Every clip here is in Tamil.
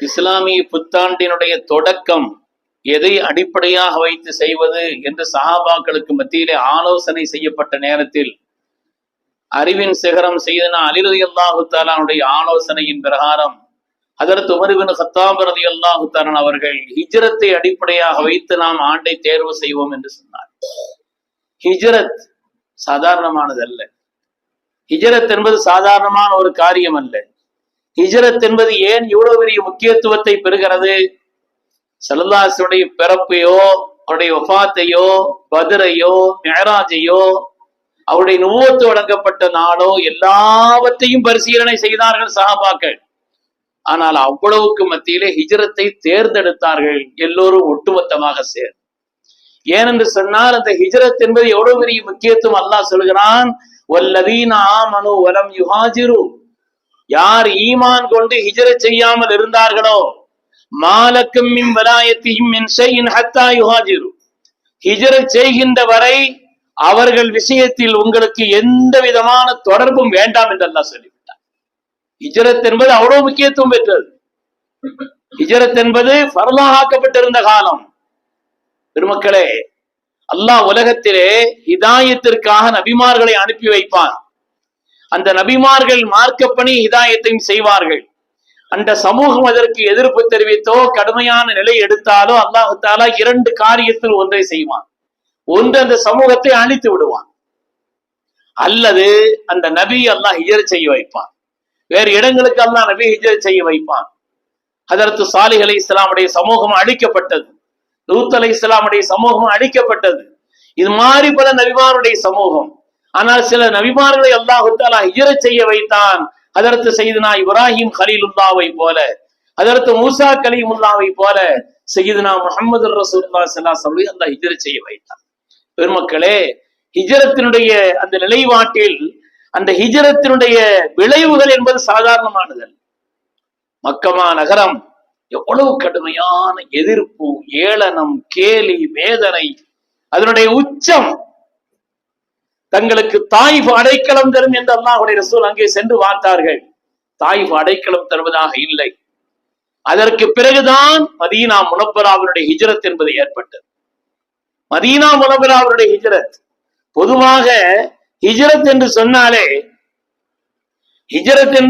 இஸ்லாமிய புத்தாண்டினுடைய தொடக்கம் எதை அடிப்படையாக வைத்து செய்வது என்று சஹாபாக்களுக்கு மத்தியிலே ஆலோசனை செய்யப்பட்ட நேரத்தில் அறிவின் சிகரம் செய்தனா அலி ரலியல்லாஹு தஆலாவுடைய ஆலோசனையின் பிரகாரம் ஹஜ்ரத் உமர் இப்னு கத்தாப் ரலியல்லாஹு தஆலா அவர்கள் ஹிஜ்ரத்தை அடிப்படையாக வைத்து நாம் ஆண்டை தேர்வு செய்வோம் என்று சொன்னார். ஹிஜ்ரத் சாதாரணமானது அல்ல. ஹிஜ்ரத் என்பது சாதாரணமான ஒரு காரியம் அல்ல. ஹிஜ்ரத் என்பது ஏன் இவ்வளவு பெரிய முக்கியத்துவத்தை பெறுகிறது? ஸல்லல்லாஹு அலைஹி வஸல்லம் பிறப்பையோ, அவருடைய வஃபாத்தையோ, பத்ரையோ, மிஅராஜையோ, அவருடைய நுபுவத்து வழங்கப்பட்ட நாளோ எல்லாவற்றையும் பரிசீலனை செய்தார்கள் சஹாபாக்கள். ஆனால் அவ்வளவுக்கு மத்தியிலே ஹிஜ்ரத்தை தேர்ந்தெடுத்தார்கள் எல்லோரும் ஒட்டுமொத்தமாக சேர்ந்து. ஏனென்று சொன்னால் அந்த ஹிஜ்ரத் என்பது எவ்வளவு பெரிய முக்கியத்துவம் அல்லாஹ் சொல்கிறான், வல்லதீன ஆமனு வலம் யுஹாஜிரு, யார் ஈமான் கொண்டு ஹிஜ்ரத் செய்யாமல் இருந்தார்களோ, மாலக்கும் மின் வலாயத்திஹிம் மின் ஷைஇன் ஹத்தா யுஹாஜிரு, ஹிஜ்ரத் செய்கின்ற வரை அவர்கள் விஷயத்தில் உங்களுக்கு எந்த விதமான தொடர்பும் வேண்டாம் என்று அல்லாஹ் சொல்லிவிட்டார். ஹிஜ்ரத் என்பது அவ்வளவு முக்கியத்துவம் பெற்றது. ஹிஜ்ரத் என்பது ஃபர்லாக ஆக்கப்பட்டிருந்த காலம். பெருமக்களே, அல்லாஹ் உலகத்திலே ஹிதாயத்திற்காக நபிமார்களை அனுப்பி வைப்பான். அந்த நபிமார்கள் மார்க்கப்பணி ஹிதாயத்தையும் செய்வார்கள். அந்த சமூகம் அதற்கு எதிர்ப்பு தெரிவித்தோ கடுமையான நிலை எடுத்தாலோ அல்லாஹ் தஆலா இரண்டு காரியத்தில் ஒன்றை செய்வான். ஒன்று, அந்த சமூகத்தை அழித்து விடுவான், அல்லது அந்த நபி அல்லாஹ் ஹிஜ்ரத் செய்ய வைப்பான். வேறு இடங்களுக்கு அல்லாஹ் நபி ஹிஜ்ரத் செய்ய வைப்பான். ஹஜ்ரத் சாலிஹ் அலைஹிஸ்ஸலாமுடைய சமூகம் அழிக்கப்பட்டது, லூத் அலைஹிஸ்ஸலாமுடைய சமூகம் அழிக்கப்பட்டது. இது மாதிரி பல நபிமாருடைய சமூகம். ஆனால் சில நபிமார்களை அல்லாஹ் தஆலா ஹிஜ்ரத் செய்ய வைத்தான். ஹஜ்ரத் சையதுனா இப்ராஹிம் கலீலுல்லாஹ்வை போல, ஹஜ்ரத் மூசா கலீமுல்லாஹ்வை போல சையதுனா முஹம்மது ரசூலுல்லாஹி ஸல்லல்லாஹு அலைஹி வஸல்லம் அல்லாஹ் ஹிஜ்ரத் செய்ய வைத்தான். பெருமக்களே, ஹிஜ்ரத்தினுடைய அந்த நிலைப்பாட்டில் அந்த ஹிஜ்ரத்தினுடைய விளைவுகள் என்பது சாதாரணமானது. மக்கமா நகரம் எவ்வளவு கடுமையான எதிர்ப்பு, ஏளனம், கேலி, வேதனை, அதனுடைய உச்சம். தங்களுக்கு தாயிஃப் அடைக்கலம் தரும் என்று அல்லாஹ்வுடைய ரசூல் அங்கே சென்று பார்த்தார்கள். தாயிஃப் அடைக்கலம் தருவதாக இல்லை. அதற்கு பிறகுதான் மதீனா முனவ்வராவுடைய ஹிஜ்ரத் என்பது ஏற்பட்டது. மதீனா முனவ்வராவுடைய ஹிஜ்ரத். பொதுவாக ஹிஜ்ரத் என்று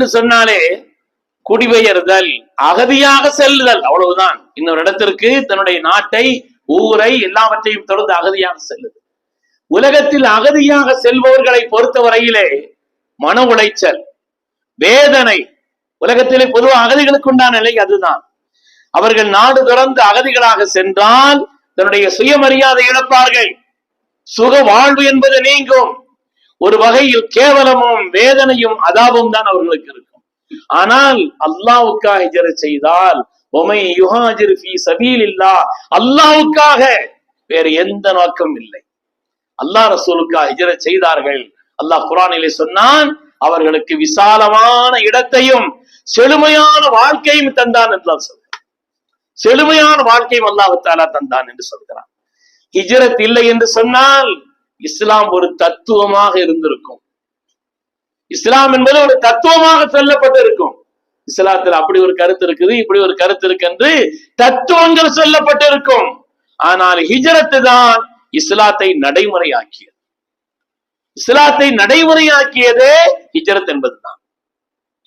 சொன்னாலே குடிபெயர்தல், அகதியாக செல்லுதல், அவ்வளவுதான். இன்னொரு இடத்திற்கு தன்னுடைய நாட்டை, ஊரை, எல்லாவற்றையும் தொடர்ந்து அகதியாக செல்லுதல். உலகத்தில் அகதியாக செல்பவர்களை பொறுத்தவரையிலே மன உளைச்சல், வேதனை, உலகத்திலே பொதுவாக அகதிகளுக்கு உண்டான நிலை அதுதான். அவர்கள் நாடு தொடர்ந்து அகதிகளாக சென்றால் தன்னுடைய சுயமரியாதை இழப்பார்கள், சுக வாழ்வு என்பது நீங்கும். ஒரு வகையில் கேவலமும் வேதனையும் அதாபும் தான் அவர்களுக்கு இருக்கும். ஆனால் அல்லாஹ்வுக்காக ஹிஜ்ரத் செய்தால், வமை யுஹாஜிர் ஃபீ சபீலில்லாஹ், அல்லாஹ்வுக்காக, வேறு எந்த நோக்கம் இல்லை. அல்லாஹ் ரசூலுக்காக ஹிஜ்ரத் செய்தார்கள். அல்லாஹ் குர்ஆனிலே சொன்னான், அவர்களுக்கு விசாலமான இடத்தையும் செழுமையான வாழ்க்கையும் தந்தான் என்று சொல்கிறான். செழுமையான வாழ்க்கையும் அல்லாஹ் தஆலா தந்தான் என்று சொல்கிறான். ஹிஜ்ரத் இல்லை என்று சொன்னால் இஸ்லாம் ஒரு தத்துவமாக இருந்திருக்கும். இஸ்லாம் என்பது ஒரு தத்துவமாக சொல்லப்பட்டு இருக்கும். இஸ்லாத்தில் அப்படி ஒரு கருத்து இருக்குது, இப்படி ஒரு கருத்து இருக்கு என்று தத்துவங்கள் சொல்லப்பட்டு இருக்கும். ஆனால் ஹிஜ்ரத் தான் இஸ்லாத்தை நடைமுறையாக்கியது. இஸ்லாத்தை நடைமுறையாக்கியதே ஹிஜ்ரத் என்பதுதான்.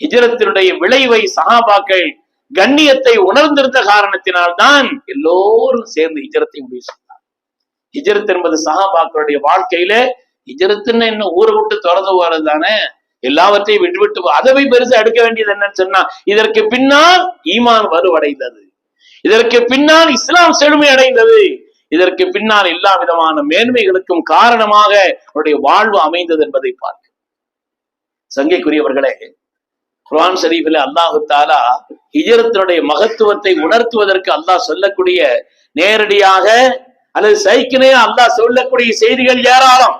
ஹிஜ்ரத்தினுடைய விளைவை சஹாபாக்கள் கண்ணியத்தை உணர்ந்திருந்த காரணத்தினால் தான் எல்லோரும் சேர்ந்து ஹிஜ்ரத்தை முடிவு செய்தார். ஹிஜ்ரத் என்பது சஹாபாக்களுடைய வாழ்க்கையில, ஹிஜ்ரத்ன்னு என்ன ஊரை விட்டு திறந்து போறது தானே, எல்லாவற்றையும் விட்டுவிட்டு அதை பெருசா எடுக்க வேண்டியது என்னன்னு சொன்னா, இதற்கு பின்னால் ஈமான் வலுவடைந்தது, இதற்கு பின்னால் இஸ்லாம் செழுமை அடைந்தது, இதற்கு பின்னால் எல்லா விதமான மேன்மைகளுக்கும் காரணமாக அவருடைய வாழ்வு அமைந்தது என்பதை பார்க்க. சங்கைக்குரியவர்களே, குர்ஆன் ஷரீஃபில் அல்லாஹ் தஆலா ஹிஜ்ரத்தினுடைய மகத்துவத்தை உணர்த்துவதற்கு அல்லாஹ் சொல்லக்கூடிய, நேரடியாக அல்லது சைக்கிளையா அல்லாஹ் சொல்லக்கூடிய செய்திகள் ஏராளம்.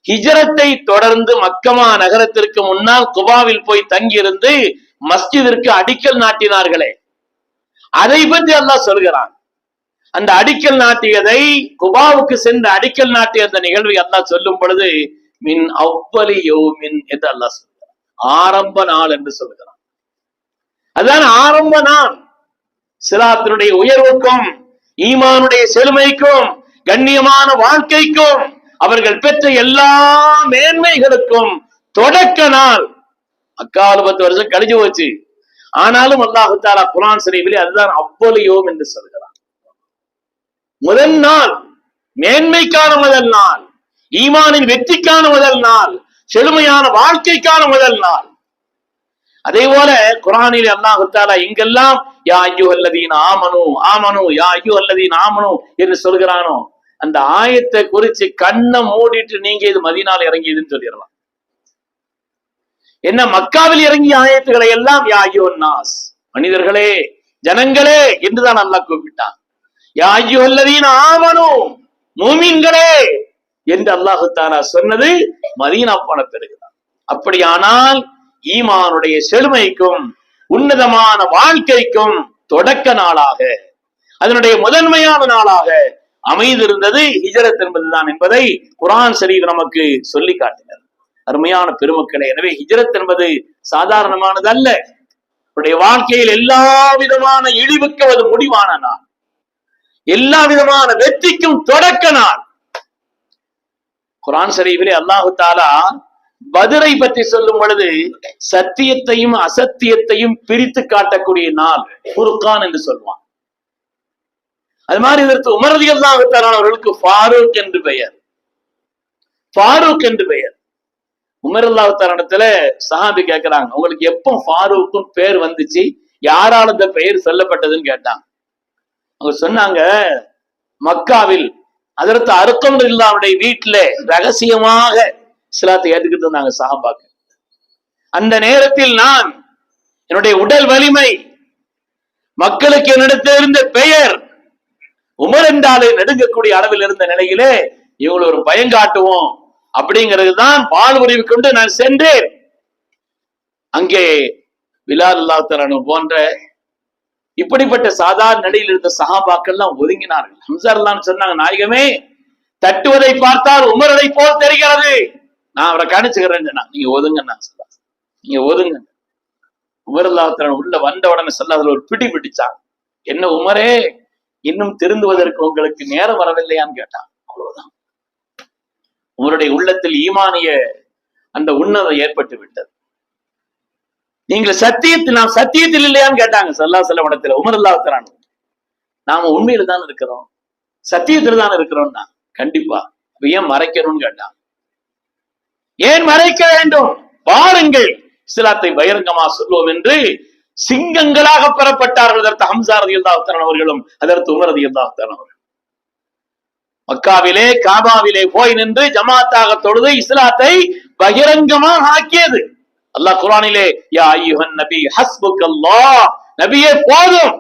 ஹிஜ்ரத்தை தொடர்ந்து மக்கமா நகரத்திற்கு முன்னால் குபாவில் போய் தங்கியிருந்து மஸ்ஜிதிற்கு அடிக்கல் நாட்டினார்களே, அதை பற்றி அல்லாஹ் சொல்கிறான். அந்த அடிக்கல் நாட்டியதை, குபாவுக்கு சென்று அடிக்கல் நாட்டிய அந்த நிகழ்வை அல்லாஹ் சொல்லும் பொழுது, மின் அவ்வலி யௌமின் என்று அல்லாஹ் சொல்கிறான், ஆரம்ப நாள் என்று சொல்கிறான். அதுதான் ஆரம்ப நாள். சிராத்தினுடைய உயர்வுக்கும் ஈமானுடைய செழுமைக்கும் கண்ணியமான வாழ்க்கைக்கும் அவர்கள் பெற்ற எல்லா மேன்மைகளுக்கும் தொடக்க நாள். அக்கால 10 வருஷம் கழிஞ்சு போச்சு. ஆனாலும் அல்லாஹ் தஆலா குர்ஆன் ஷரீஃபிலே அதுதான் அவ்வளவு யோம் என்று சொல்கிறார். முதல் நாள், மேன்மைக்கான முதல் நாள், ஈமானின் வெற்றிக்கான முதல் நாள், செழுமையான வாழ்க்கைக்கான முதல் நாள். அதே போல குர்ஆனில் அல்லாஹ் தஆலா எங்கெல்லாம் யா அய்யுஹல்லதீன ஆமனு ஆமனு யா அய்யுஹல்லதீன ஆமனு என்று சொல்கிறானோ அந்த ஆயத்தை குறித்து கண்ணை மூடிட்டு நீங்க இது மதீனால இறங்கியதுன்னு சொல்லிடலாம். என்ன மக்காவில் இறங்கிய ஆயத்துக்களை எல்லாம் யா அய்யுஹன் நாஸ், மனிதர்களே ஜனங்களே என்றுதான் அல்லாஹ் கூப்பிட்டான். யா அய்யுஹல்லதீன ஆமனு, மூமின்களே என்று அல்லாஹ் தஆலா சொன்னது மதீனா போன பிறகுதான். அப்படியானால் ஈமானுடைய செழுமைக்கும் உன்னதமான வாழ்க்கைக்கும் தொடக்க நாளாக, அதனுடைய முதன்மையான நாளாக அமைந்திருந்தது ஹிஜ்ரத் என்பதுதான் என்பதை குர்ஆன் ஷரீஃப் நமக்கு சொல்லி காட்டினர். அருமையான பெருமக்களே, எனவே ஹிஜ்ரத் என்பது சாதாரணமானது அல்ல. அவருடைய வாழ்க்கையில் எல்லா விதமான இழிவுக்கு அது முடிவான நாள், எல்லா விதமான வெற்றிக்கும் தொடக்க நாள். குர்ஆன் ஷரீஃபிலே அல்லாஹ் தஆலா பத்ரை பற்றி சொல்லும் பொழுது சத்தியத்தையும் அசத்தியத்தையும் பிரித்து காட்டக்கூடிய நாள் ஃபுர்கான் என்று சொல்வான். அது மாதிரி இதற்கு உமர் ரலியல்லாஹு தஆலா அவர்களுக்கு ஃபாரூக் என்று பெயர். ஃபாரூக் என்று பெயர். உமர் ரலியல்லாஹு தஆலா இடத்துல சஹாபி கேட்கிறாங்க, உங்களுக்கு எப்போ ஃபாரூக்கும் பேர் வந்துச்சு, யாரால இந்த பெயர் சொல்லப்பட்டதுன்னு கேட்டாங்க. அவங்க சொன்னாங்க, மக்காவில் ஹஜ்ரத் அர்கம் ரலியல்லாஹுடைய வீட்டுல ரகசியமாக இஸ்லாத்தை ஏற்றுக்கிட்டு இருந்தாங்க சஹாபாக்கள். அந்த நேரத்தில் நான் என்னுடைய உடல் வலிமை, மக்களுக்கு என்னிடத்தில் இருந்த பெயர், உமர் என்றாலே நடுங்கக்கூடிய அளவில் இருந்த நிலையிலே இவங்களை ஒரு பயம் காட்டுவோம் அப்படிங்கிறது தான் பால் உரிவு கொண்டு நான் சென்றேன். அங்கே பிலால் ரலியல்லாஹு தஆலா போன்ற இப்படிப்பட்ட சாதாரண நிலையில் இருந்த சஹாபாக்கள் எல்லாம் ஒதுங்கினார்கள். ஹம்ஸா ரலியல்லாஹு சொன்னாங்க, நாயகமே தட்டுவதை பார்த்தால் உமரை போல் தெரிகிறது, நான் அவரை கணிச்சுக்கிறேன்னு சொன்னா, நீங்க ஒதுங்க, நீங்க ஒதுங்க. உமர் ரலியல்லாஹு தஆலா உள்ள வந்த உடனே ஸல்லல்லாஹு ஒரு பிடி பிடிச்சாங்க. என்ன உமரே, இன்னும் திருந்துவதற்கு உங்களுக்கு நேரம் வரவில்லையான்னு கேட்டான். அவ்வளவுதான். உங்களுடைய உள்ளத்தில் ஈமானிய அந்த உன்னதம் ஏற்பட்டு விட்டது. நீங்கள் சத்தியத்தில், நாம் சத்தியத்தில் இல்லையான்னு கேட்டாங்க ஸல்லல்லாஹு அலைஹி வஸல்லம் இடத்துல. உமர் ரலியல்லாஹு தஆலா, நாம உண்மையில தான் இருக்கிறோம், சத்தியத்தில் தான் இருக்கிறோம்னா, கண்டிப்பா ஏன் மறைக்கணும்னு கேட்டாங்க. ஏன் மறைக்க வேண்டும், பாருங்கள் இஸ்லாத்தை பகிரங்கமா சொல்லுவோம் என்று சிங்கங்களாக பெறப்பட்டார்கள். அதற்கு ஹம்ஸா ரலியல்லாஹு தஆலா அவர்களும் அதற்கு உமர் ரலியல்லாஹு தஆலா அவர்களும் மக்காவிலே காபாவிலே போய் நின்று ஜமாத்தாக தொழுது இஸ்லாத்தை பகிரங்கமாக ஆக்கியது. அல்லாஹ் குர்ஆனிலே யா அய்யுஹன் நபி ஹஸ்புக்கல்லாஹ், நபியே போதும்,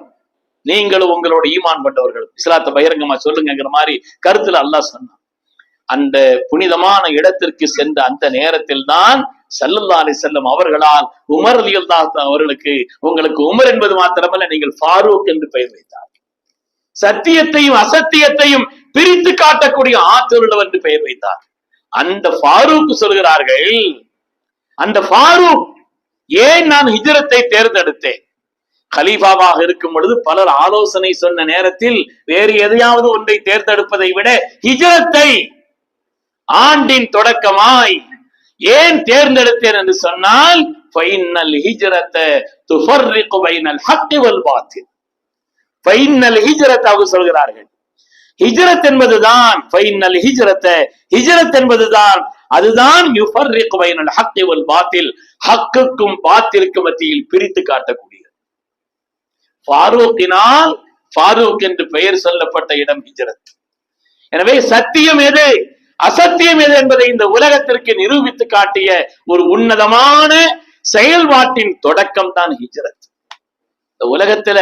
நீங்களும் உங்களோட ஈமான் கொண்டவர்கள் இஸ்லாத்தை பகிரங்கமா சொல்லுங்கிற மாதிரி கருத்துல அல்லாஹ் சொன்னான். அந்த புனிதமான இடத்திற்கு சென்ற அந்த நேரத்தில் தான் ஸல்லல்லாஹு அலைஹி வஸல்லம் அவர்களால் உமர் ரலியல்லாஹு தஆலா அவர்களுக்கு, உங்களுக்கு உமர் என்பது மாத்திரமல்ல, நீங்கள் ஃபாரூக் என்று பெயர் வைத்தார். சத்தியத்தையும் அசத்தியத்தையும் பிரித்து காட்டக்கூடிய ஆற்றல் உள்ளவர் என்று பெயர் வைத்தார். அந்த ஃபாரூக் சொல்கிறார்கள், அந்த ஃபாரூக் ஏன் நான் ஹிஜ்ரத்தை தேர்ந்தெடுத்தேன்? கலீஃபாவாக இருக்கும் பொழுது பலர் ஆலோசனை சொன்ன நேரத்தில் வேறு எதையாவது ஒன்றை தேர்ந்தெடுப்பதை விட ஹிஜ்ரத்தை ஆண்டின் தொடக்கமாய் ஏன் தேர்ந்தெடுத்தேன் என்று சொன்னால், ஃபைனல் ஹிஜ்ரத துஃபர்ரிகு பைனல் ஹக்கி வல் பாத்தில். ஃபைனல் ஹிஜ்ரத் அவங்க சொல்கிறார்கள், ஹிஜ்ரத் என்பதுதான் ஃபைனல் ஹிஜ்ரத, ஹிஜ்ரத் என்பதுதான் அதுதான் யுஃபர்ரிகு பைனல் ஹக்கி வல் பாத்தில், ஹக்குக்கும் பாத்திலுக்கும் மத்தியில் பிரித்து காட்டக்கூடியது. ஃபாரூக்கினால் ஃபாரூக் என்று பெயர் சொல்லப்பட்ட இடம் ஹிஜ்ரத். எனவே சத்தியம் எது, அசத்தியம் எது என்பதை இந்த உலகத்திற்கு நிரூபித்து காட்டிய ஒரு உன்னதமான செயல்பாட்டின் தொடக்கம் தான் ஹிஜ்ரத். இந்த உலகத்துல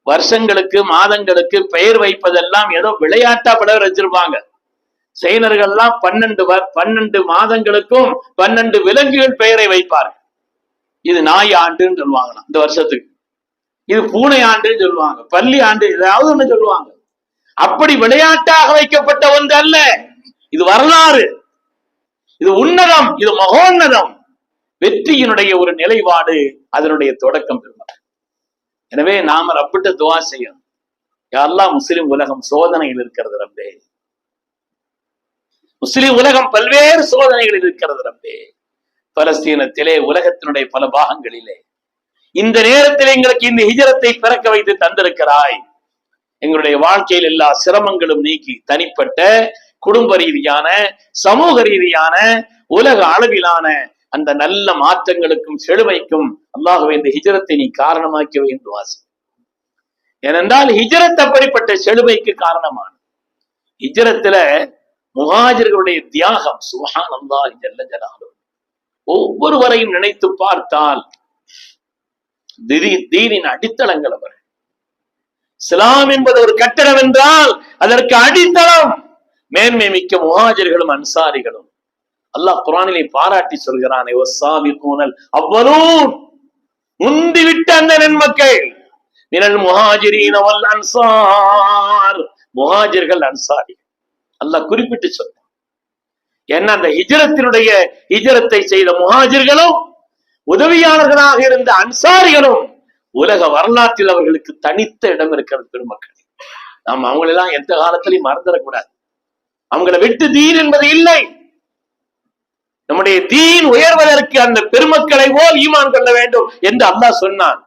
வருஷங்களுக்கு மாதங்களுக்கு பெயர் வைப்பதெல்லாம் ஏதோ விளையாட்டா பெயர் வச்சிருப்பாங்க. சைனர்கள்லாம் 12 மாதங்களுக்கும் 12 விலங்குகள் பெயரை வைப்பார்கள். இது நாய் ஆண்டுன்னு சொல்லுவாங்களாம் இந்த வருஷத்துக்கு, இது பூனை ஆண்டுன்னு சொல்லுவாங்க, பள்ளி ஆண்டு ஏதாவது ஒண்ணு சொல்லுவாங்க. அப்படி விளையாட்டாக வைக்கப்பட்ட ஒன்று அல்ல, இது வரலாறு, இது உன்னதம், இது மகோன்னதம், வெற்றியினுடைய ஒரு நிலைப்பாடு, அதனுடைய தொடக்கம் பெறும். எனவே நாம ரப்பிட்ட துவா செய்யணும். யாரெல்லாம் முஸ்லிம் உலகம் சோதனையில் இருக்கிறது ரப்பே, முஸ்லிம் உலகம் பல்வேறு சோதனைகளில் இருக்கிறது ரப்பே. பலஸ்தீனத்திலே, உலகத்தினுடைய பல பாகங்களிலே இந்த நேரத்தில் எங்களுக்கு இந்த ஹிஜரத்தை பிறக்க வைத்து தந்திருக்கிறாய். எங்களுடைய வாழ்க்கையில் எல்லா சிரமங்களும் நீக்கி தனிப்பட்ட குடும்ப ரீதியான சமூக ரீதியான உலக அளவிலான அந்த நல்ல மாற்றங்களுக்கும் செழுமைக்கும் அல்லாஹ்வே இந்த ஹிஜரத்தை நீ காரணமாக்கி என்று வாசி. ஏனென்றால் ஹிஜரத் அப்படிப்பட்ட செழுமைக்கு காரணமான ஹிஜரத்துல முஹாஜிர்களுடைய தியாகம் சுப்ஹானல்லாஹ் ஜல்ல ஜலாலுஹு ஒவ்வொருவரையும் நினைத்து பார்த்தால் தீனின் அடித்தளங்கள் அவர். இஸ்லாம் என்பது ஒரு கட்டடம் என்றால் அதற்கு அடித்தளம் மேன்மை மிக்க முஹாஜிர்களும் அன்சாரிகளும். அல்லாஹ் குர்ஆனிலே பாராட்டி சொல்கிறானே, வஸ்ஸாபிகூனல் அவ்வலூன், முந்திவிட்ட அந்த நன்மக்கள், மினல் முஹாஜிரீன வல் அன்சார், முஹாஜிர்கள் அன்சாரி அல்லாஹ் குறிப்பிட்டு சொல்றான். என்ன அந்த ஹிஜரத்தை செய்த முஹாஜிர்களும் உதவியாளர்களாக இருந்த அன்சாரிகளும் உலக வரலாற்றில் அவர்களுக்கு தனித்த இடம் இருக்கிறது. பெருமக்கள், நாம் அவங்களெல்லாம் எந்த காலத்திலையும் மறந்துடக்கூடாது. அவங்களை விட்டு தீன் என்பது இல்லை. நம்முடைய தீன் உயர்வதற்கு அந்த பெருமக்களை போல் ஈமான் கொள்ள வேண்டும் என்று அல்லாஹ் சொன்னான்.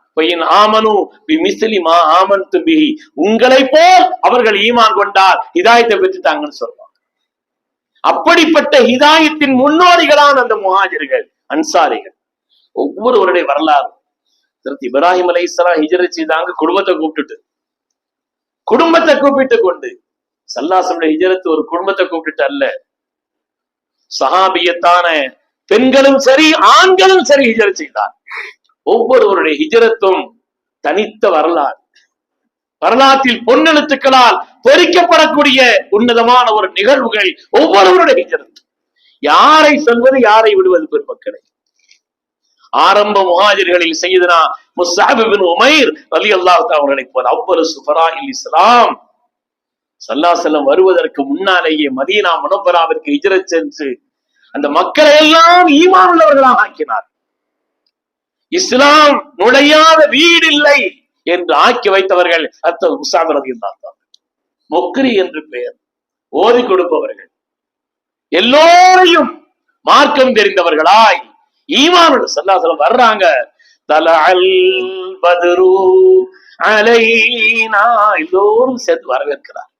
உங்களை போல் அவர்கள் ஈமான் கொண்டால் ஹிதாயத்தை பெற்றுட்டாங்கன்னு சொல்றாங்க. அப்படிப்பட்ட ஹிதாயத்தின் முன்னோடிகளான அந்த முஹாஜிர்கள் அன்சாரிகள் ஒவ்வொருவருடைய வரலாறு. இப்ராஹிம் அலைஹிஸ்ஸலாம் ஹிஜ்ரத் செய்தாங்க, குடும்பத்தை கூப்பிட்டு கொண்டு. ஸல்லல்லாஹு ஹிஜ்ரத் ஒரு குடும்பத்தை கூப்பிட்டு அல்ல, சஹாபியத்தான பெண்களும் சரி ஆண்களும் சரி ஹிஜ்ரத் செய்தார். ஒவ்வொருவருடைய ஹிஜ்ரத்தும் தனித்த வரலாறு, வரலாற்றில் பொன்னெழுத்துக்களால் பொறிக்கப்படக்கூடிய உன்னதமான ஒரு நிகழ்வுகள் ஒவ்வொருவருடைய ஹிஜ்ரத். யாரை சொல்வது யாரை விடுவது பெருமக்களை? ஆரம்ப முஹாஜிர்களில் சய்யிதுனா முஸ்அப் இப்னு உமைர் ரலியல்லாஹு தஆலா அவர்களை போல அவ்வளவு சுஃபராஇல் இஸ்லாம் ஸல்லல்லாஹு அலைஹி வஸல்லம் வருவதற்கு முன்னாலேயே மதீனா முனவ்வராவிற்கு ஹிஜ்ரத் சென்று அந்த மக்களை எல்லாம் ஈமான் உள்ளவர்களாக ஆக்கினார். இஸ்லாம் நுழையாத வீடு இல்லை என்று ஆக்கி வைத்தவர்கள் முஸ்அப் ரலியல்லாஹு தஆலா. முக்ரி என்று பெயர், ஓதி கொடுப்பவர்கள், எல்லோரையும் மார்க்கம் தெரிந்தவர்களாய் ஈமானோடு ஸல்லல்லாஹு அலைஹி வஸல்லம் வர்றாங்க. தலஅல் பத்ரு அலைனா, எல்லோரும் சேர்த்து வரவேற்கிறார்.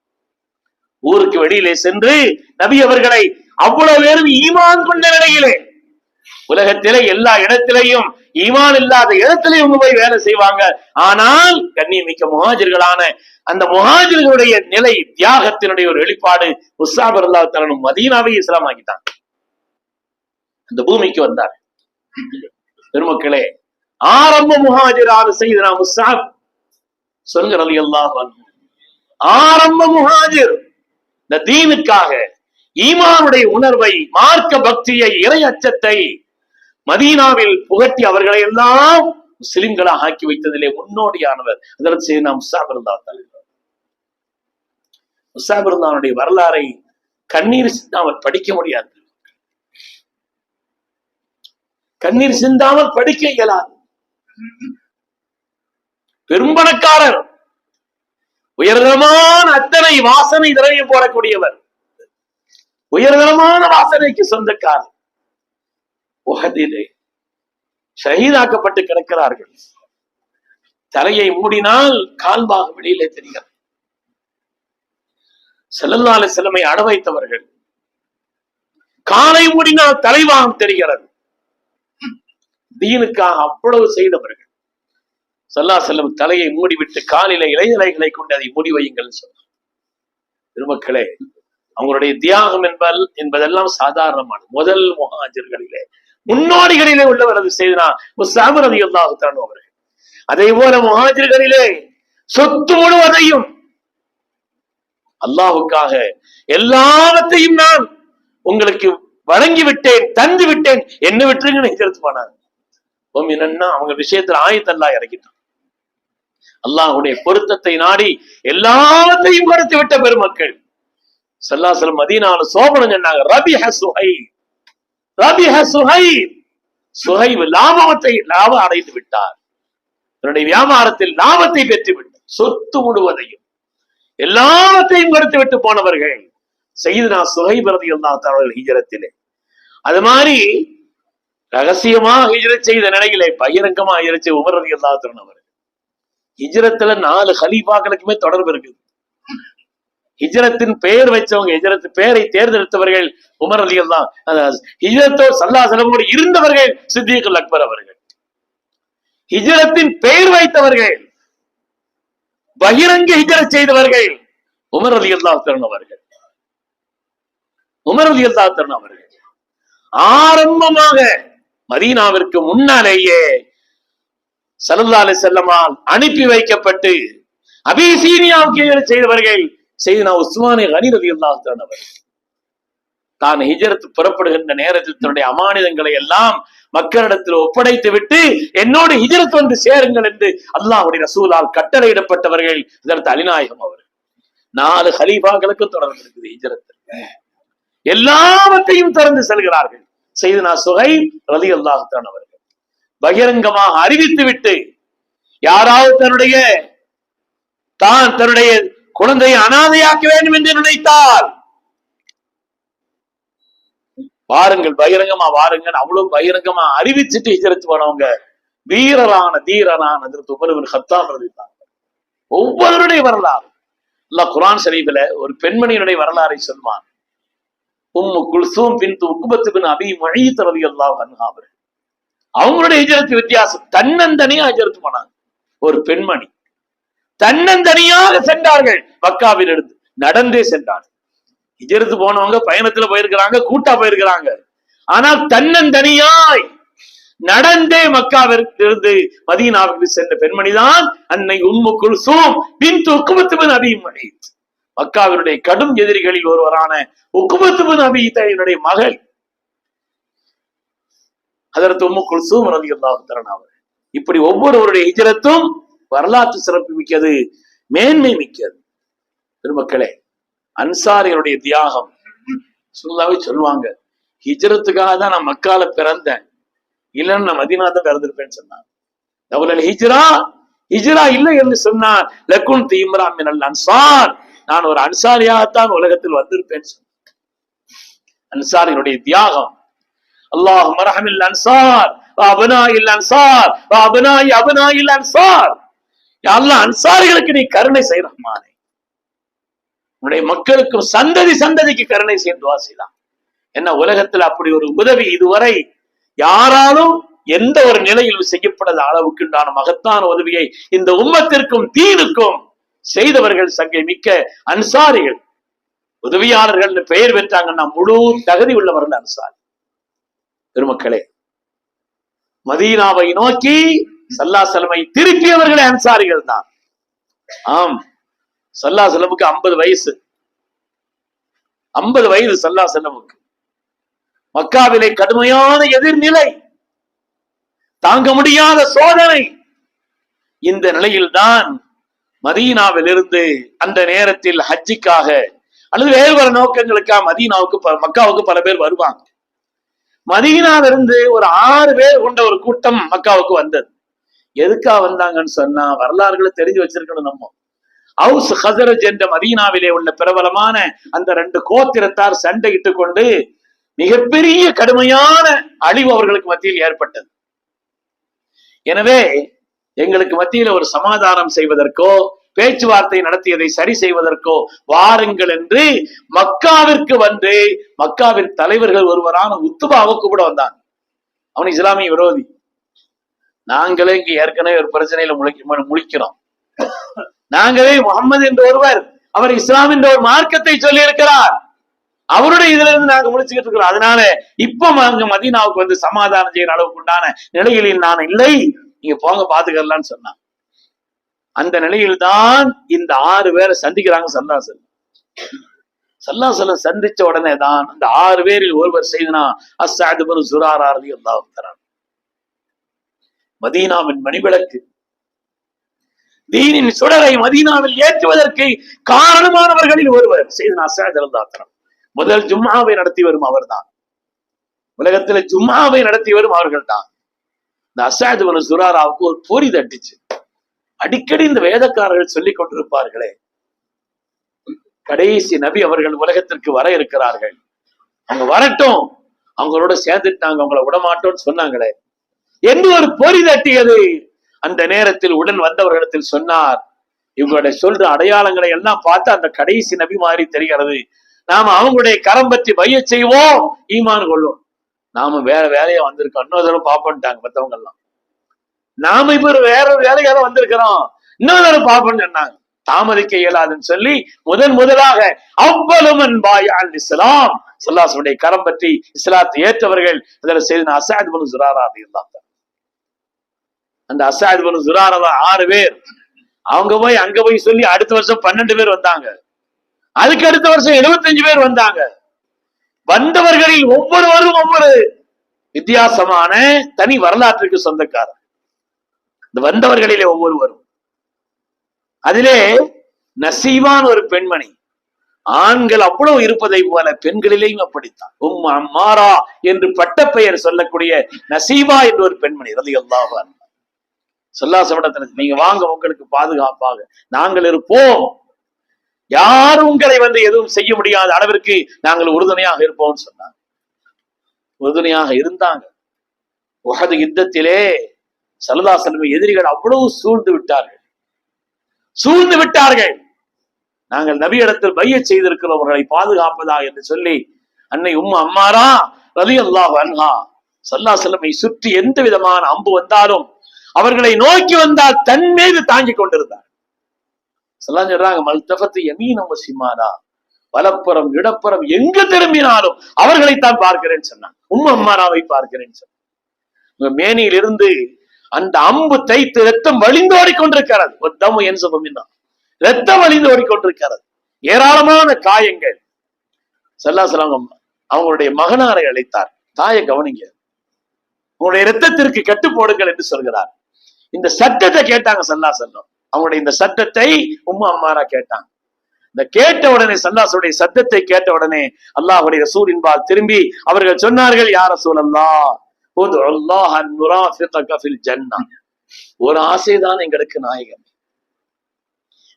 ஊருக்கு வெளியிலே சென்று நபி அவர்களை அவ்வளவு பேரும் ஈமான் கொண்ட நிலையிலே, உலகத்திலே எல்லா இடத்திலையும் ஈமான் இல்லாத இடத்திலையும் போய் வேலை செய்வாங்க. ஆனால் கண்ணியமிக்க முஹாஜிர்களான அந்த முஹாஜிர்களுடைய நிலை தியாகத்தினுடைய ஒரு வெளிப்பாடு. முஸ்அப் ரலியல்லாஹு தஆலா மதீனாவை இஸ்லாம் ஆக்கிட்டாங்க, அந்த பூமிக்கு வந்தார். பெருமக்களே, ஆரம்ப முஹாஜிரான சய்யிதுனா முஸ்அப் சொல்லுங்க ரலியல்லாஹு அன்ஹு, ஆரம்ப முஹாஜிர் இந்த தீனுக்காக ஈமானுடைய உணர்வை, மார்க்க பக்தியை, இறை அச்சத்தை மதீனாவில் புகட்டி அவர்களை எல்லாம் முஸ்லிம்களாக ஆக்கி வைத்ததிலே முன்னோடியானவர் அதற்கு சய்யிதுனா முஸ்அப் ரலியல்லாஹு தஆலா. முஸ்அப் ரலியல்லாஹுடைய வரலாறை கண்ணீர் சிந்தாமல் படிக்க முடியாது, கண்ணீர் சிந்தாமல் படிக்க இயலாது. பெரும்பணக்காரர், உயர்தரமான அத்தனை வாசனை திரவியம் போடக்கூடியவர், உயர்தரமான வாசனைக்கு சொந்தக்காரர். உஹதிலே ஷஹீதாக்கப்பட்டு கிடக்கிறார்கள். தலையை மூடினால் கால்பாக வெளியிலே தெரிகிறது. ஸல்லல்லாஹு அலைஹி வஸல்லம் அட வைத்தவர்கள். காலை மூடினால் தலைவாகம் தெரிகிறது. தீனுக்காக அவ்வளவு செய்தவர்கள். ஸல்லல்லாஹு அலைஹி வஸல்லம் தலையை மூடிவிட்டு காலில இலைகளை கொண்டு அதை மூடி வையுங்கள் சொன்னார். பெருமக்களே, அவங்களுடைய தியாகம் என்பதெல்லாம் சாதாரணமான முதல் முஹாஜிர்களிலே முன்னோடிகளிலே உள்ளவரது செய்தனா முஸ்அப் ரலியல்லாஹு தஆலா அவர்கள். அதே போல முஹாஜிர்களிலே சொத்து முழுவதையும் அல்லாஹ்வுக்காக எல்லாவற்றையும் நான் உங்களுக்கு வழங்கி விட்டேன், தந்து விட்டேன், என்ன விட்டுருங்கன்னு ஹிஜ்ரத் பண்ணாங்க. அவங்க விஷயத்துல ஆயத்தல்லாஹ் இறக்கிட்டான். அல்லாஹ்வுடைய பொருத்தத்தை நாடி எல்லாவற்றையும் கொடுத்து விட்ட பெருமக்கள். ஸல்லல்லாஹு அலைஹி வஸல்லம் மதீனாவுல சோபனம் சொன்னாங்க, ரபிஹ சுஹைப், ரபிஹ சுஹைப், சுஹைப் லாபம் அடைந்து விட்டார். தன்னுடைய வியாபாரத்தில் லாபத்தை பெற்றுவிட்டு சொத்து முழுவதையும் எல்லாவற்றையும் கொடுத்து விட்டு போனவர்கள் சய்யிதுனா சுஹைப் ரலியல்லாஹு தஆலா ஹிஜ்ரத்திலே. அது மாதிரி ரகசியமா ஹிஜ்ரத் செய்த நிலையிலே பகிரங்கமா ஹிஜ்ரத் செய்த உமர் ரலியல்லாஹு தஆலா அவர்கள். ஹிஜ்ரத்துல 4 கலீஃபாக்களுக்குமே தொடர்பு இருக்குது. ஹிஜ்ரத்தின் பெயர் வச்சவங்க, ஹிஜ்ரத் பெயரை தேர்ந்தெடுத்தவர்கள் உமர் ரலியல்லாஹு. ஹிஜ்ரத்தோ ஸல்லல்லாஹு அலைஹி வஸல்லம் இருந்தவர்கள் சித்திகுல் அக்பர் அவர்கள். ஹிஜ்ரத்தின் பெயர் வைத்தவர்கள், பகிரங்க ஹிஜ்ரத் செய்தவர்கள் உமர் ரலியல்லாஹு தஆலா அவர்கள். உமர் ரலியல்லாஹு தஆலா அவர்கள் ஆரம்பமாக மதீனாவிற்கு முன்னாலேயே ஸல்லல்லாஹு அலைஹி வஸல்லமால் அனுப்பி வைக்கப்பட்டு அபிசீனியாவுக்கு ஹிஜ்ரத் செய்தவர்கள் சய்யிதுனா உஸ்மான் கனி ரலியல்லாஹு தஆலா அவர்கள். தான் ஹிஜ்ரத் புறப்படுகின்ற நேரத்தில் தன்னுடைய அமானிதங்களை எல்லாம் மக்களிடத்தில் ஒப்படைத்து விட்டு என்னோடு ஹிஜ்ரத் வந்து சேருங்கள் என்று அல்லாஹ்வுடைய ரசூலால் கட்டளையிடப்பட்டவர்கள் இதற்கு அலிநாயகம் அவர்கள். 4 கலீஃபாக்களுக்கு தொடர்பு இருக்குது ஹிஜ்ரத். எல்லாவற்றையும் திறந்து செல்கிறார்கள். சய்யிதுனா சுஹைப் ரலியல்லாஹு தஆலா அவர்கள் பகிரங்கமாக அறிவித்து விட்டு, யாராவது தன்னுடைய குழந்தையை அனாதையாக்க வேண்டும் என்று நினைத்தால் வாருங்கள், பகிரங்கமா வாருங்கள், அவ்வளவு பகிரங்கமா அறிவிச்சுட்டு ஹிஜ்ரத் போனவங்க தீரரான ஹஜ்ரத் உமர் இப்னு கத்தாப் ரலியல்லாஹு அன்ஹு. ஒவ்வொருடைய வரலாறு அல்லாஹ் குர்ஆன் ஷரீஃபில் ஒரு பெண்மணியினுடைய வரலாறை சொல்வான். உம்மு குல்சூம் பின்த் உக்பத் பின் அபி முஈத் ரலியல்லாஹு அன்ஹா அவர்கள். அவங்களுடைய ஹிஜ்ரத் வித்தியாசம். தன்னந்தனியா ஹிஜ்ரத் போனாங்க. ஒரு பெண்மணி தன்னந்தனியாக சென்றார்கள். மக்காவில் இருந்து நடந்தே சென்றார்கள். ஹிஜ்ரத் போனவங்க பயணத்துல போயிருக்கிறாங்க, கூட்டா போயிருக்கிறாங்க. ஆனால் தன்னந்தனியாய் நடந்தே மக்காவிற்கு இருந்து மதீனாவிற்கு சென்ற பெண்மணிதான் அன்னை உம்மு குல்சூம் பின்த் உக்பத் பின் அபி முஈத். மக்காவினுடைய கடும் எதிரிகளில் ஒருவரான உக்பத் பின் அபி முஈத் மகள் ஹஜ்ரத் உம்மு குல்சூம் ரலியல்லாஹு தஆலா அவர்கள். இப்படி ஒவ்வொருவருடைய ஹிஜ்ரத்தும் வரலாற்று சிறப்பு மிக்கது, மேன்மை மிக்கது. பெருமக்களே, அன்சாரிகளுடைய தியாகம் சொல்லாவே சொல்லுவாங்க, ஹிஜ்ரத்துக்காக தான் நான் மக்கால பிறந்தேன், இல்லைன்னு நான் மதீனா தான் பிறந்திருப்பேன்னு சொன்னாங்க. லவ்லல் ஹிஜ்ரா இல்லை என்று சொன்னார் லகுன்து இம்ரான் மினல் அன்சார், நான் ஒரு அன்சாரியாகத்தான் உலகத்தில் வந்திருப்பேன் சொன்னார். அன்சாரிகளுடைய தியாகம். அல்லாஹும்ம ரஹமில் அன்சார் வ அப்னாஇல் அன்சார் வ அப்னாஇ அப்னாஇல் அன்சார். யா அல்லாஹ், அன்சாரிகளுக்கு நீ கருணை செய் ரஹ்மானே, உன்னுடைய மக்களுக்கும் சந்ததிக்கு கருணை செய்து துஆ செய்யலாம். என்ன உலகத்தில் அப்படி ஒரு உதவி இதுவரை யாராலும் எந்த ஒரு நிலையில் செய்யப்படாத அளவுக்கு உண்டான மகத்தான உதவியை இந்த உம்மத்திற்கும் தீனுக்கும் செய்தவர்கள் சங்கை மிக்க அன்சாரிகள். உதவியாளர்கள் பெயர் பெற்றாங்கன்னா முழு தகுதி உள்ளவர்கள் அன்சாரி. பெருமக்களே, மதீனாவை நோக்கி ஸல்லல்லாஹு அலைஹி வஸல்லம் திருப்பியவர்களே அன்சாரிகள் தான். ஆம், ஸல்லல்லாஹு அலைஹி வஸல்லமுக்கு 50 வயசு. 50 வயது ஸல்லல்லாஹு அலைஹி வஸல்லமுக்கு. மக்காவிலே கடுமையான எதிர்நிலை, தாங்க முடியாத சோதனை. இந்த நிலையில்தான் மதீனாவில் இருந்து அந்த நேரத்தில் ஹஜ்ஜிக்காக அல்லது வேறு பல நோக்கங்களுக்காக மக்காவுக்கு பல பேர் வருவாங்க. மதீனாவிலிருந்து ஒரு 6 பேர் கொண்ட ஒரு கூட்டம் மக்காவுக்கு வந்தது. எதுக்காக வந்தாங்கன்னு சொன்னா, வரலாறுகளை தெரிஞ்சு வச்சிருக்கணும். நம்ம அவுஸ் ஹஸரஜ் என்ற மதீனாவிலே உள்ள பிரபலமான அந்த 2 கோத்திரத்தார் சண்டையிட்டு கொண்டு மிகப்பெரிய கடுமையான அழிவு அவர்களுக்கு மத்தியில் ஏற்பட்டது. எனவே எங்களுக்கு மத்தியில ஒரு சமாதானம் செய்வதற்கோ பேச்சுவார்த்தை நடத்தியதை சரி செய்வதற்கோ வாருங்கள் என்று மக்காவிற்கு வந்து மக்காவின் தலைவர்கள் ஒருவரான உத்துபாவை கூப்பிட வந்தாங்க. அவன் இஸ்லாமிய விரோதி. நாங்களே இங்க ஏற்கனவே ஒரு பிரச்சனையில முழிக்கிறோம். நாங்களே முகமது என்ற ஒருவர், அவர் இஸ்லாம் என்ற ஒரு மார்க்கத்தை சொல்லி இருக்கிறார், அவருடைய இதுல இருந்து நாங்க முடிச்சுக்கிட்டு இருக்கிறோம். அதனால இப்ப அங்க மதீனாவுக்கு வந்து சமாதானம் செய்யற அளவுக்கு உண்டான நிலையில் நான் இல்லை, நீங்க போங்க பாத்துக்கலாம்னு சொன்னான். அந்த நிலையில்தான் இந்த 6 பேரை சந்திக்கிறாங்க ஸல்லல்லாஹு அலைஹி வஸல்லம். சந்திச்ச உடனே தான் அந்த 6 பேரில் ஒருவர் செய்தனா அஸ்ஸஅத் இப்னு ஸுராரா ரலியல்லாஹு தஆலா, மதீனாவின் மணிவிளக்கு, தீனின் சுடரை மதீனாவில் ஏற்றுவதற்கு காரணமானவர்களில் ஒருவர் செய்தனா அஸ்ஸஅத் ரலியல்லாஹு தஆலா. முதல் ஜும்ஆவை நடத்தி வரும் அவர்தான். உலகத்துல ஜும்ஆவை நடத்தி வரும் அவர்கள் தான். இந்த அஸ்ஸஅத் இப்னு ஸுராராவுக்கு ஒரு பொறி தட்டுச்சு. அடிக்கடி இந்த வேதக்காரர்கள் சொல்லிக் கொண்டிருப்பார்களே, கடைசி நபி அவர்கள் உலகத்திற்கு வர இருக்கிறார்கள், அவங்க வரட்டும், அவங்களோட சேர்ந்துட்டு நாங்க அவங்கள விடமாட்டோம்னு சொன்னாங்களே என்று ஒரு பொறி தட்டியது. அந்த நேரத்தில் உடன் வந்தவர்களிடத்தில் சொன்னார், இவங்களுடைய சொல்ற அடையாளங்களை எல்லாம் பார்த்து அந்த கடைசி நபி மாதிரி தெரிகிறது, நாம அவங்களுடைய கரம் பற்றி பைய செய்வோம், ஈமான் கொள்ளும். நாம வேற வேலையா வந்திருக்கோம், இன்னொரு தடவை பாப்பன்ட்டாங்க மத்தவங்க எல்லாம். நாம இப்ப வேற ஒரு வேலையால வந்திருக்கிறோம், இன்னொரு தடவை பாப்பன்னு சொன்னாங்க. தாமதிக்க இயலாதுன்னு சொல்லி முதலாக அவ்வளவன் பாயால் இஸ்லாம் ஸல்லல்லாஹு கரம் பற்றி இஸ்லாத்தை ஏற்றவர்கள் அதில் செய்த அஸஅத் இப்னு ஸுராரா ரலியல்லாஹு அன்ஹு. அந்த அஸஅத் இப்னு ஸுராரா 6 பேர், அவங்க போய் அங்க போய் சொல்லி அடுத்த வருஷம் 12 பேர் வந்தாங்க, அதுக்கு அடுத்த வருஷம் 75 பேர் வந்தாங்க. வந்தவர்களில் ஒவ்வொருவரும் ஒவ்வொரு வித்தியாசமான தனி வரலாற்றுக்கு சொந்தக்காரர். இந்த வந்தவர்களிலே ஒவ்வொருவரும், அதிலே நசீவான் ஒரு பெண்மணி, ஆண்கள் அவ்வளவு இருப்பதை போல பெண்களிலேயும் அப்படித்தான். அம்மாரா என்று பட்டப்பெயர் சொல்லக்கூடிய நசீபா என்ற ஒரு பெண்மணி ரலியல்லாஹு அன்ஹா. ஸல்லல்லாஹு நீங்க வாங்க, உங்களுக்கு பாதுகாப்பாக நாங்கள் இருப்போம், யாரும் உங்களை வந்து எதுவும் செய்ய முடியாத அளவிற்கு நாங்கள் உறுதுணையாக இருப்போம்னு சொன்னாங்க. உறுதுணையாக இருந்தாங்க. உஹது யுத்தத்திலே ஸல்லல்லாஹு அலைஹி வஸல்லம் எதிரிகள் அவ்வளவு சூழ்ந்து விட்டார்கள். நாங்கள் நபியிடத்தில் பையத் செய்திருக்கிறோம் அவர்களை பாதுகாப்பதாக என்று சொல்லி அன்னை அம்மாரா ரலியல்லாஹு அன்ஹா ஸல்லல்லாஹு அலைஹி வஸல்லம் சுற்றி எந்த விதமான அம்பு வந்தாலும் அவர்களை நோக்கி வந்தால் தன் மீது தாங்கிக் கொண்டிருந்தார். சொல்றாங்க, மல்தஃபத்து யமீனம் வசிமானா, வலப்புறம் இடப்புறம் எங்கு திரும்பினாலும் அவர்களைத்தான் பார்க்கிறேன் சொன்னாங்க. அம்மாராவை பார்க்கிறேன் சொன்னாங்க. மேனியிலிருந்து அந்த அம்பு தைத்து ரத்தம் வழிந்தோடி கொண்டிருக்கிறது. ரத்தம் வழிந்து ஓடிக்கொண்டிருக்கிறது, ஏராளமான காயங்கள். ஸல்லல்லாஹு அலைஹி வஸல்லம் அவங்களுடைய மகனாரை அழைத்தார், தாயை கவனிங்க, உங்களுடைய ரத்தத்திற்கு கட்டு போடுங்கள் என்று சொல்கிறார். இந்த சட்டத்தை கேட்டாங்க ஸல்லல்லாஹு அலைஹி வஸல்லம். அவங்களுடைய இந்த சட்டத்தை அம்மாரா கேட்டாங்க. இந்த கேட்ட உடனே ஸல்லல்லாஹு சத்தத்தை கேட்ட உடனே அல்லாஹ்வுடைய ரசூலின்பால் திரும்பி அவர்கள் சொன்னார்கள், யா ரசூலல்லாஹ் உதுல்லாஹ் அன் நுராஃபிகக ஃபில் ஜன்னah. ஒரு ஆசைதான் எங்களுக்கு நாயகமே,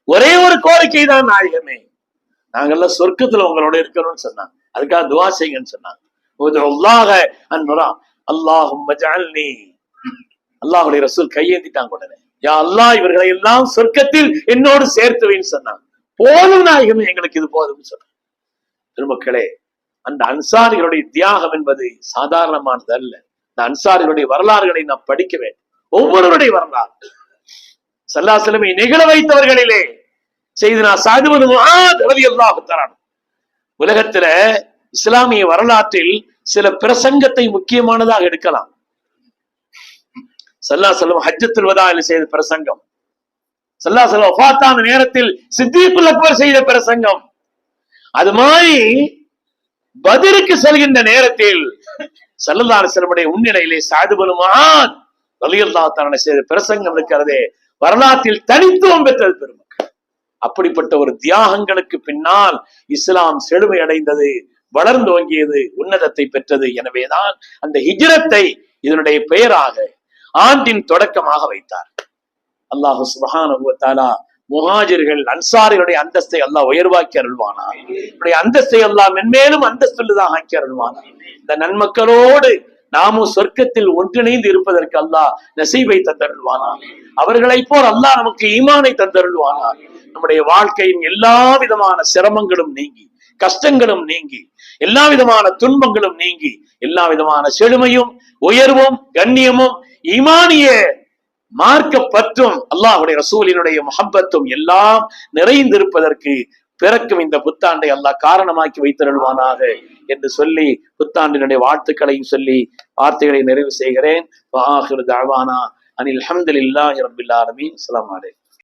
ஒரே ஒரு கோரிக்கை தான் நாயகமே, நாங்கெல்லாம் சொர்க்கத்துல உங்களோட இருக்கணும்னு சொன்னாங்க. அதுக்காக துஆ செய்யுங்கன்னு சொன்னாங்க. உதுல்லாஹ அன் நுரா அல்லாஹும்ம ஜஅல்னி. அல்லாஹ்வுடைய ரசூல் கையேந்திட்டாங்க உடனே, யா அல்லாஹ் இவர்களை எல்லாம் சொர்க்கத்தில் என்னோடு சேர்த்து வைன்னு சொன்னாங்க. போதும் நாயகமே, எங்களுக்கு இது போதும்னு சொன்னாங்க. திருமக்களே, அந்த அன்சாரிகளுடைய தியாகம் என்பது சாதாரணமானது அல்ல. இந்த அன்சாரிகளுடைய வரலாறுகளை நாம் படிக்க வேண்டும். ஒவ்வொருவருடைய வரலாறு ஸல்லல்லாஹு அலைஹி வஸல்லம் நிகழ வைத்தவர்களிலே செய்தனா ஸஅத் இப்னு முஆத் ரலியல்லாஹு தஆலா உலகத்துல இஸ்லாமிய வரலாற்றில் சில பிரசங்கத்தை முக்கியமானதாக எடுக்கலாம். ஸல்லல்லாஹு அலைஹி வஸல்லம் ஹஜ்ஜத்துல் வதாஇல் செய்த பிரசங்கம், ஸல்லல்லாஹு அலைஹி வஸல்லம் வஃபாத்தான நேரத்தில் சித்தீக்குல் அக்பர் செய்த பிரசங்கம், அது மாதிரி பத்ருக்கு செல்கின்ற நேரத்தில் ஸல்லல்லாஹு அலைஹி வஸல்லம் முன்னிலையிலே ஸஅத் இப்னு முஆத் ரலியல்லாஹு தஆலா செய்த பிரசங்கம் இருக்கிறதே, வரலாற்றில் தனித்துவம் பெற்றது பெருமக்கள். அப்படிப்பட்ட ஒரு தியாகங்களுக்கு பின்னால் இஸ்லாம் செழுமை அடைந்தது, வளர்ந்தோங்கியது, உன்னதத்தை பெற்றது. எனவேதான் அந்த ஹிஜ்ரத்தை இதனுடைய பெயராக, ஆண்டின் தொடக்கமாக வைத்தார். அல்லாஹ் சுப்ஹானஹு வ தஆலா முஹாஜிர்கள் அன்சாரிகளுடைய அந்தஸ்தை அல்லாஹ் உயர்வாக்கி அருள்வானா, அந்தஸ்தை அல்லாஹ் மென்மேலும் அந்தஸ்துள்ளதாக ஆக்கி அருள்வானா. இந்த நன்மக்களோடு நாமும் சொர்க்கத்தில் ஒன்றிணைந்து இருப்பதற்கு அல்லாஹ் நசீபை தந்தருள்வானா. அவர்களை போல் அல்லாஹ் நமக்கு ஈமானை தந்தருள்வானா. நம்முடைய வாழ்க்கையின் எல்லா விதமான சிரமங்களும் நீங்கி, கஷ்டங்களும் நீங்கி, எல்லா விதமான துன்பங்களும் நீங்கி, எல்லா விதமான செழுமையும் உயர்வும் கண்ணியமும் ஈமானிய மார்க்க பற்றும் அல்லாஹ்வுடைய ரசூலினுடைய முஹப்பத்தும் எல்லாம் நிறைந்திருப்பதற்கு பிறக்கும் இந்த புத்தாண்டை அல்லாஹ் காரணமாக்கி வைத்தருள்வானாக என்று சொல்லி புத்தாண்டினுடைய வாழ்த்துக்களையும் சொல்லி வார்த்தைகளை நிறைவு செய்கிறேன். வஆகிரு தஅவானா அனில் ஹம்துலில்லாஹி ரப்பில் ஆலமீன். அஸ்ஸலாமு அலைக்கும்.